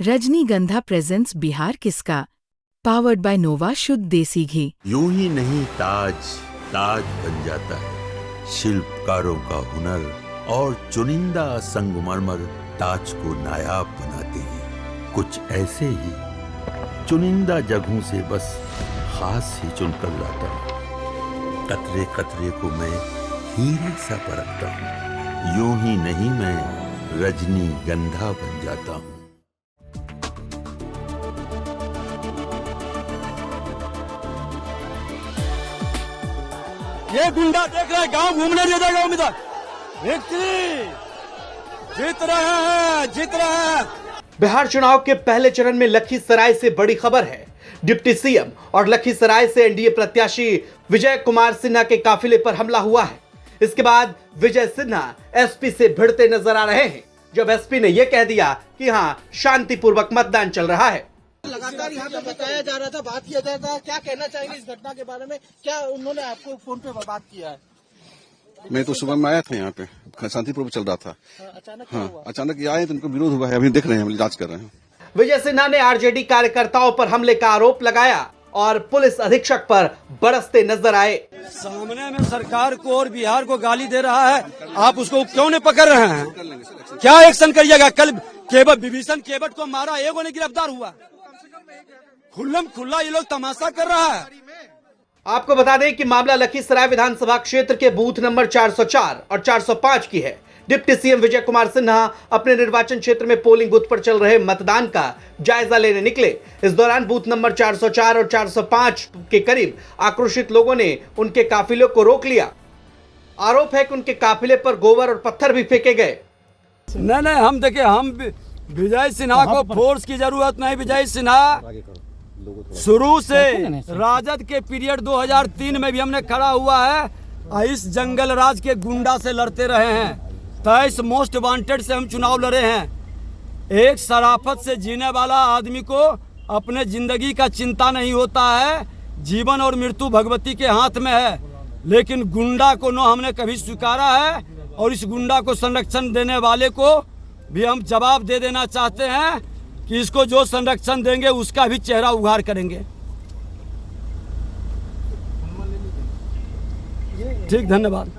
रजनीगंधा प्रेजेंट्स बिहार किसका, powered by नोवा शुद्ध देसी घी। यूं ही नहीं ताज ताज बन जाता है, शिल्पकारों का हुनर और चुनिंदा संगमरमर ताज को नायाब बनाते हैं। कुछ ऐसे ही चुनिंदा जगहों से बस खास ही चुनकर लाता हूँ। कतरे कतरे को मैं हीरे सा परखता हूँ। यूं ही नहीं मैं रजनीगंधा बन जाता हूँ। ये गुंडा देख रहे हैं, गांव घूमने नहीं देगा उम्मीदवार। जीत रहे हैं। बिहार चुनाव के पहले चरण में लखीसराय से बड़ी खबर है। डिप्टी सीएम और लखीसराय से एनडीए प्रत्याशी विजय कुमार सिन्हा के काफिले पर हमला हुआ है। इसके बाद विजय सिन्हा एसपी से भिड़ते नजर आ रहे हैं, जब एसपी ने यह कह दिया कि हां, शांतिपूर्वक मतदान चल रहा है। लगातार यहाँ पे बताया जा रहा था, बात किया जा रहा था, क्या कहना चाहेंगे इस घटना के बारे में? क्या उन्होंने आपको फोन पे बात किया है? मैं तो सुबह में आया था, यहाँ पे शांतिपूर्वक चल रहा था। अचानक आए तो उनको विरोध हुआ है, अभी देख रहे हैं, हम जांच कर रहे हैं। विजय सिन्हा ने आरजेडी कार्यकर्ताओं पर हमले का आरोप लगाया और पुलिस अधीक्षक पर बरसते नजर आए। सामने में सरकार को और बिहार को गाली दे रहा है, आप उसको क्यों नहीं पकड़ रहे हैं? क्या एक्शन करिएगा? कल विभीषण केवट को मारा, एगो ने गिरफ्तार हुआ। खुल्लम खुल्ला ये लोग तमाशा कर रहा है। आपको बता दें कि मामला लखीसराय विधानसभा क्षेत्र के बूथ नंबर 404 और 405 की है। डिप्टी सीएम विजय कुमार सिन्हा अपने निर्वाचन क्षेत्र में पोलिंग बूथ पर चल रहे मतदान का जायजा लेने निकले। इस दौरान बूथ नंबर 404 और 405 के करीब आक्रोशित लोगों ने उनके काफिले को रोक लिया। आरोप है कि उनके काफिले पर गोबर और पत्थर भी फेंके गए। नहीं, हम देखिए, हम विजय सिन्हा को फोर्स की जरूरत नहीं। विजय सिन्हा शुरू से राजद के पीरियड 2003 में भी हमने खड़ा हुआ है। इस जंगल राज के गुंडा से लड़ते रहे हैं। 23 मोस्ट वांटेड से हम चुनाव लड़े हैं। एक शराफत से जीने वाला आदमी को अपने जिंदगी का चिंता नहीं होता है। जीवन और मृत्यु भगवती के हाथ में है, लेकिन गुंडा को न हमने कभी स्वीकारा है। और इस गुंडा को संरक्षण देने वाले को भी हम जवाब दे देना चाहते हैं कि इसको जो संरक्षण देंगे उसका भी चेहरा उघाड़ करेंगे। ठीक, धन्यवाद।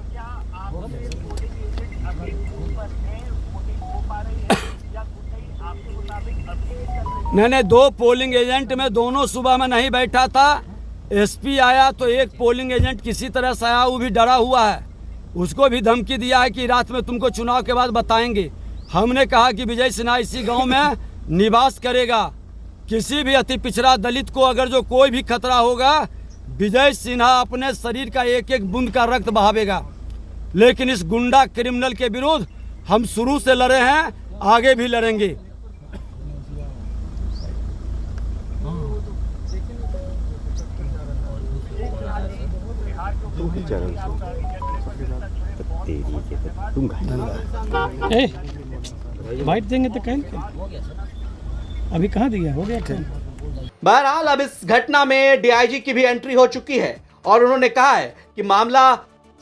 नहीं, 2 पोलिंग एजेंट में दोनों सुबह में नहीं बैठा था। एसपी आया तो एक पोलिंग एजेंट किसी तरह से आया, वो भी डरा हुआ है। उसको भी धमकी दिया है कि रात में तुमको चुनाव के बाद बताएंगे। हमने कहा कि विजय सिन्हा इसी गांव में निवास करेगा। किसी भी अति पिछड़ा दलित को अगर जो कोई भी खतरा होगा, विजय सिन्हा अपने शरीर का एक एक बूंद का रक्त बहावेगा। लेकिन इस गुंडा क्रिमिनल के विरुद्ध हम शुरू से लड़े हैं, आगे भी लड़ेंगे। बाइट देंगे तो कहें, अभी कहाँ दिया, हो गया। बहरहाल अब इस घटना में डीआईजी की भी एंट्री हो चुकी है और उन्होंने कहा है कि मामला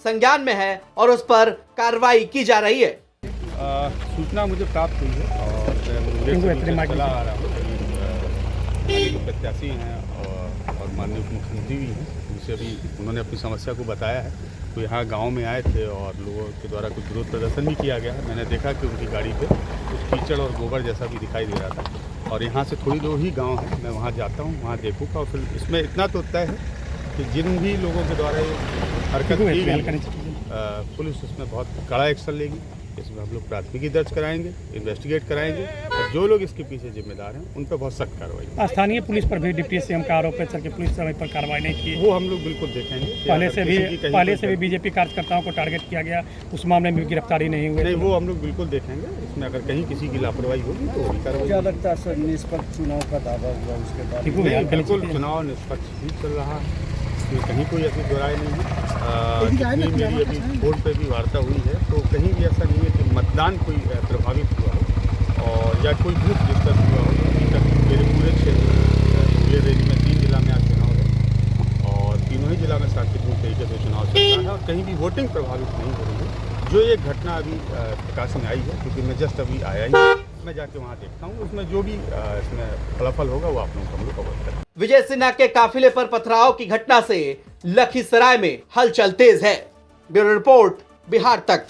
संज्ञान में है और उस पर कार्रवाई की जा रही है। सूचना मुझे प्राप्त हुई है और चला आ रहा हूँ। प्रत्याशी हैं और माननीय उप मुख्यमंत्री भी हैं, जिनसे अभी उन्होंने अपनी समस्या को बताया है। तो यहाँ गांव में आए थे और लोगों के द्वारा कुछ विरोध प्रदर्शन भी किया गया है। मैंने देखा कि उनकी गाड़ी पे कुछ कीचड़ और गोबर जैसा भी दिखाई दे रहा था। और यहाँ से थोड़ी दूर ही गांव है, मैं वहाँ जाता हूँ, वहाँ देखूँगा। और फिर इसमें इतना तो तय है कि जिन भी लोगों के द्वारा ये हरकत की गई, पुलिस उसमें बहुत कड़ा एक्शन लेगी। इसमें हम लोग प्राथमिकी दर्ज कराएंगे, इन्वेस्टिगेट कराएंगे और जो लोग इसके पीछे जिम्मेदार हैं उन पर बहुत सख्त कार्रवाई। स्थानीय पुलिस पर भी डिप्टी सीएम का आरोप है सर कि पुलिस समय पर कार्रवाई नहीं की। वो हम लोग बिल्कुल देखेंगे। पहले से भी बीजेपी कार्यकर्ताओं को टारगेट किया गया, उस मामले में गिरफ्तारी नहीं हुई। नहीं, वो हम लोग बिल्कुल देखेंगे। इसमें अगर कहीं किसी की लापरवाही होगी तो कार्रवाई। क्या लगता है सर, निष्पक्ष चुनाव का दावा हुआ उसके बाद? बिल्कुल चुनाव निष्पक्ष ही चल रहा है, इसमें कहीं कोई ऐसी दोहराई नहीं है। मेरी अभी फोन पे भी वार्ता हुई है, तो कहीं भी ऐसा नहीं है कि मतदान कोई प्रभावित हुआ हो और या कोई बूथ डिस्टर्ब हुआ हो। अभी तक मेरे पूरे क्षेत्र रेंज में 3 जिला में आज चुनाव है और तीनों ही जिला में शांतिपूर्ण तरीके से चुनाव चल रहा है और कहीं भी वोटिंग प्रभावित नहीं हो रही है। जो एक घटना अभी प्रकाश में आई है, क्योंकि मैं जस्ट अभी आया ही मैं जाके वहाँ देखता हूँ, उसमें जो भी इसमें फलाफल होगा वो आप लोगों को हम लोग अवगत करें। विजय सिन्हा के काफिले पर पथराव की घटना से लखीसराय में हलचल तेज है। ब्यूरो रिपोर्ट, बिहार तक।